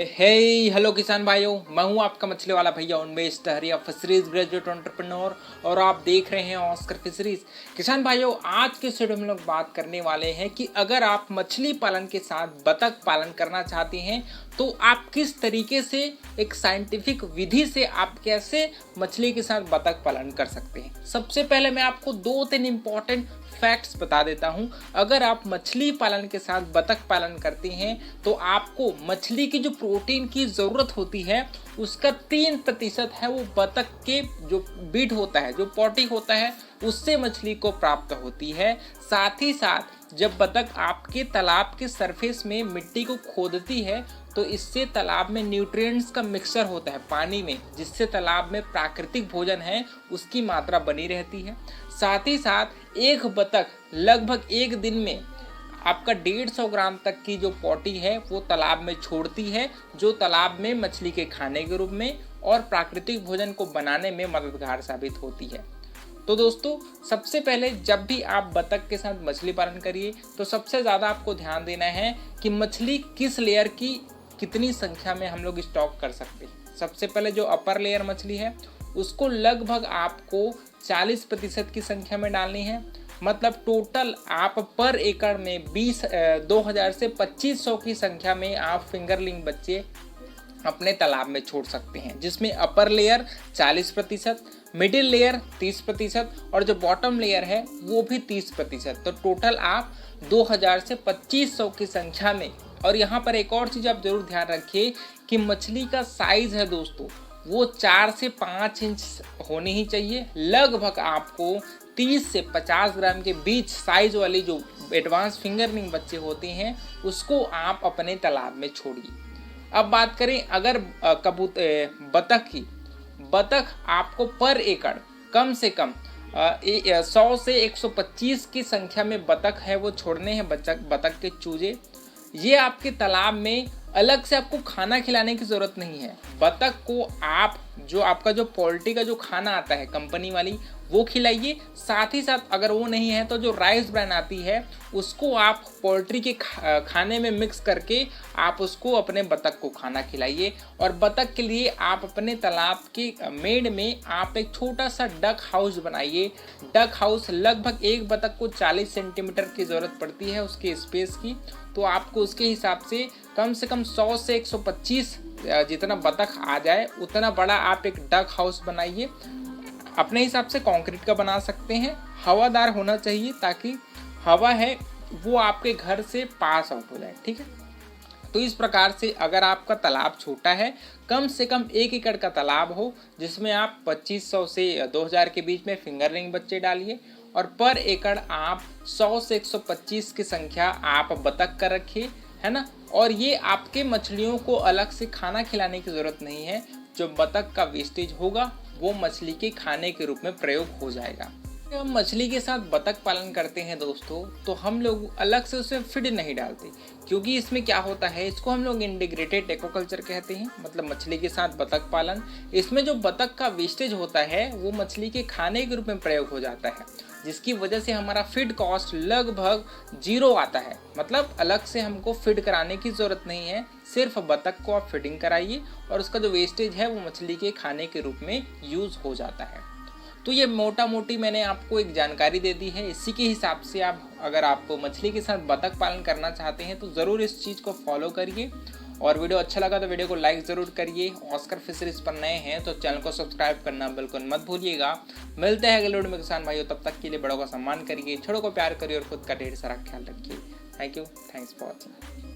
हे hello किसान भाइयों, मैं हूं आपका मछली वाला भैया उन्मेष टहरिया, फिशरीज ग्रेजुएट एंटरप्रेन्योर, और आप देख रहे हैं ऑस्कर फिशरीज। किसान भाइयों, आज के वीडियो में लोग बात करने वाले हैं कि अगर आप मछली पालन के साथ बतख पालन करना चाहते हैं तो आप किस तरीके से एक साइंटिफिक विधि से आप कैसे मछली के साथ बतख पालन कर सकते हैं। सबसे पहले मैं आपको 2-3 इंपॉर्टेंट फैक्ट्स बता देता हूं। अगर आप मछली पालन के साथ बतख पालन करते हैं तो आपको मछली की जो प्रोटीन की ज़रूरत होती है उसका 3% है वो बतख के जो बीट होता है, जो पॉटी होता है, उससे मछली को प्राप्त होती है। साथ ही साथ जब बतख आपके तालाब के सरफेस में मिट्टी को खोदती है तो इससे तालाब में न्यूट्रिएंट्स का मिक्सचर होता है पानी में, जिससे तालाब में प्राकृतिक भोजन है उसकी मात्रा बनी रहती है। साथ ही साथ एक बतख लगभग एक दिन में आपका 150 ग्राम तक की जो पॉटी है वो तालाब में छोड़ती है, जो तालाब में मछली के खाने के रूप में और प्राकृतिक भोजन को बनाने में मददगार साबित होती है। तो दोस्तों, सबसे पहले जब भी आप बतख के साथ मछली पालन करिए तो सबसे ज़्यादा आपको ध्यान देना है कि मछली किस लेयर की कितनी संख्या में हम लोग स्टॉक कर सकते हैं। सबसे पहले जो अपर लेयर मछली है उसको लगभग आपको 40% की संख्या में डालनी है। मतलब टोटल आप पर एकड़ में 2000 से 2500 की संख्या में आप फिंगरलिंग बच्चे अपने तालाब में छोड़ सकते हैं, जिसमें अपर लेयर 40%, मिडिल लेयर 30% और जो बॉटम लेयर है वो भी 30%। तो टोटल आप 2000 से 2500 की संख्या में। और यहाँ पर एक और चीज़ आप जरूर ध्यान रखिए कि मछली का साइज़ है दोस्तों वो 4 से 5 इंच होनी ही चाहिए। लगभग आपको 30 से 50 ग्राम के बीच साइज वाली जो एडवांस फिंगरलिंग बच्चे होते हैं उसको आप अपने तालाब में छोड़िए। अब बात करें अगर बतख की, बतख आपको पर एकड़ कम से कम 100 से 125 की संख्या में बतख है वो छोड़ने हैं। बतख के चूजे, ये आपके तालाब में अलग से आपको खाना खिलाने की ज़रूरत नहीं है। बतख को आप जो आपका जो पोल्ट्री का जो खाना आता है कंपनी वाली वो खिलाइए। साथ ही साथ अगर वो नहीं है तो जो राइस ब्रान आती है उसको आप पोल्ट्री के खाने में मिक्स करके आप उसको अपने बतख को खाना खिलाइए। और बतख के लिए आप अपने तालाब के मेड़ में आप एक छोटा सा डक हाउस बनाइए। डक हाउस लगभग एक बतख को 40 सेंटीमीटर की ज़रूरत पड़ती है उसके स्पेस की। तो आपको उसके हिसाब से कम 100 से 125 जितना बतख आ जाए उतना बड़ा आप एक डक हाउस बनाइए। अपने हिसाब से कंक्रीट का बना सकते हैं, हवादार होना चाहिए ताकि हवा है वो आपके घर से पास आउट हो जाए। ठीक है, तो इस प्रकार से अगर आपका तालाब छोटा है, कम से कम 1 एकड़ का तालाब हो जिसमें आप 2500 से 2000 के बीच में फिंगरलिंग बच्चे डालिए और पर एकड़ आप 100 से 125 की संख्या आप बतख कर रखिए, है ना। और ये आपके मछलियों को अलग से खाना खिलाने की ज़रूरत नहीं है। जो बतख का वेस्टेज होगा वो मछली के खाने के रूप में प्रयोग हो जाएगा। जब हम मछली के साथ बतख पालन करते हैं दोस्तों तो हम लोग अलग से उसमें फीड नहीं डालते, क्योंकि इसमें क्या होता है, इसको हम लोग इंटीग्रेटेड एक्वाकल्चर कहते हैं, मतलब मछली के साथ बतख पालन। इसमें जो बतख का वेस्टेज होता है वो मछली के खाने के रूप में प्रयोग हो जाता है, जिसकी वजह से हमारा फीड कॉस्ट लगभग 0 आता है। मतलब अलग से हमको फीड कराने की ज़रूरत नहीं है, सिर्फ बतख को आप फीडिंग कराइए और उसका जो वेस्टेज है वो मछली के खाने के रूप में यूज़ हो जाता है। तो ये मोटा मोटी मैंने आपको एक जानकारी दे दी है। इसी के हिसाब से आप अगर आप मछली के साथ बतख पालन करना चाहते हैं तो ज़रूर इस चीज़ को फॉलो करिए। और वीडियो अच्छा लगा तो वीडियो को लाइक ज़रूर करिए। ऑस्कर फिशरीज पर नए हैं तो चैनल को सब्सक्राइब करना बिल्कुल मत भूलिएगा। मिलते हैं अगले वीडियो में किसान भाइयों, तब तक के लिए बड़ों का सम्मान करिए, छोटों को प्यार करिए और खुद का ढेर सारा ख्याल रखिए। Thank you, thanks for watching.